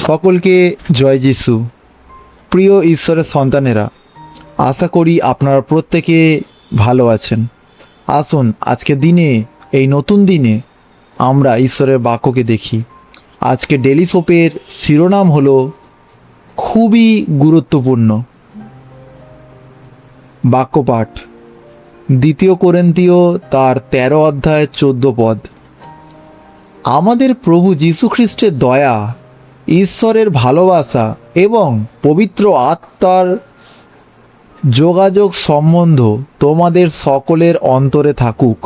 সকলকে জয় যিশু। প্রিয় ঈশ্বরের সন্তানেরা, আশা করি আপনারা প্রত্যেকে ভালো আছেন। আসুন আজকে দিনে, এই নতুন দিনে আমরা ঈশ্বরের বাক্যকে দেখি। আজকে ডেলি সোপের শিরোনাম হলো খুবই গুরুত্বপূর্ণ। বাক্যপাঠ 2 কোরিন্থীয় তার 13 অধ্যায় 14 পদ। আমাদের প্রভু যীশু খ্রিস্টের দয়া, ঈশ্বরের ভালোবাসা এবং পবিত্র আত্মার যোগাযোগ সম্বন্ধ তোমাদের সকলের অন্তরে থাকুক।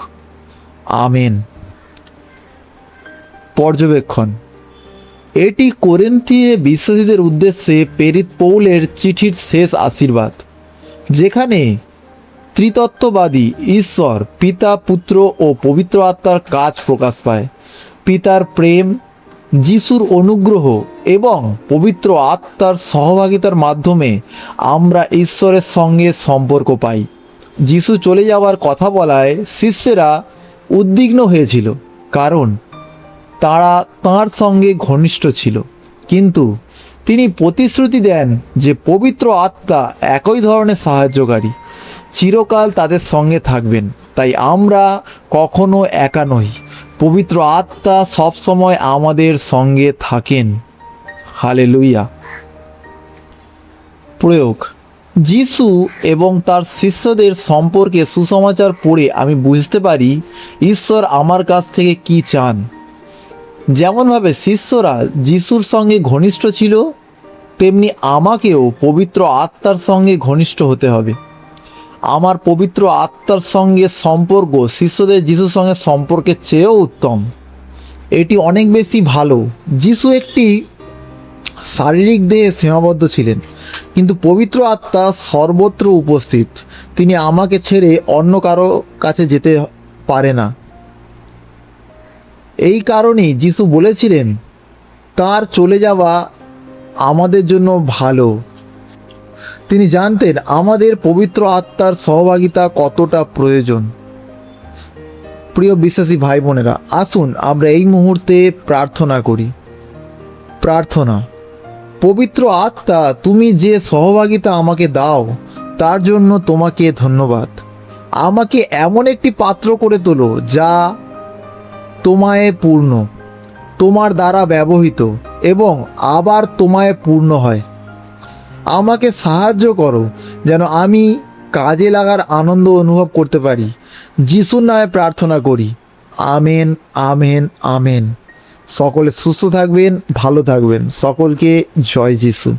আমেন। পর্যবেক্ষণ: এটি কোরিন্থীয় বিশ্বাসীদের উদ্দেশ্যে প্রেরিত পৌলের চিঠির শেষ আশীর্বাদ, যেখানে ত্রিতত্ত্ববাদী ঈশ্বর পিতা, পুত্র ও পবিত্র আত্মার কাজ প্রকাশ পায়। পিতার প্রেম, যিশুর অনুগ্রহ এবং পবিত্র আত্মার সহভাগিতার মাধ্যমে আমরা ঈশ্বরের সঙ্গে সম্পর্ক পাই। যিশু চলে যাওয়ার কথা বলায় শিষ্যেরা উদ্বিগ্ন হয়েছিল, কারণ তারা তাঁর সঙ্গে ঘনিষ্ঠ ছিল। কিন্তু তিনি প্রতিশ্রুতি দেন যে পবিত্র আত্মা একই ধরনের সাহায্যকারী, চিরকাল তাদের সঙ্গে থাকবেন। তাই আমরা কখনো একা নই, পবিত্র আত্মা সবসময় আমাদের সঙ্গে থাকেন। হালেলুয়া। প্রয়োগ: যিশু এবং তার শিষ্যদের সম্পর্কে সুসমাচার পড়ে আমি বুঝতে পারি ঈশ্বর আমার কাছ থেকে কি চান। যেমনভাবে শিষ্যরা যিশুর সঙ্গে ঘনিষ্ঠ ছিল, তেমনি আমাকেও পবিত্র আত্মার সঙ্গে ঘনিষ্ঠ হতে হবে। আমার পবিত্র আত্মার সঙ্গে সম্পর্ক শিষ্যদের যিশুর সঙ্গে সম্পর্কের চেয়েও উত্তম। এটি অনেক বেশি ভালো। যিশু একটি শারীরিক দেহে সীমাবদ্ধ ছিলেন, কিন্তু পবিত্র আত্মা সর্বত্র উপস্থিত। তিনি আমাকে ছেড়ে অন্য কারো কাছে যেতে পারে না। এই কারণেই যিশু বলেছিলেন তার চলে যাওয়া আমাদের জন্য ভালো। তিনি জানতেন আমাদের পবিত্র আত্মার সহভাগিতা কতটা প্রয়োজন। প্রিয় বিশ্বাসী ভাই বোনেরা, আসুন আমরা এই মুহূর্তে প্রার্থনা করি। প্রার্থনা: পবিত্র আত্মা, তুমি যে সহভাগিতা আমাকে দাও তার জন্য তোমাকে ধন্যবাদ। আমাকে এমন একটি পাত্র করে তোলো যা তোমায় পূর্ণ, তোমার দ্বারা ব্যবহৃত এবং আবার তোমায় পূর্ণ হয়। আমাকে সাহায্য করো যেন আমি কাজে লাগার আনন্দ অনুভব করতে পারি। যিশুর নামে প্রার্থনা করি। Amen, amen, amen. সকলে সুস্থ থাকবেন, ভালো থাকবেন। সকলকে জয় যিশু।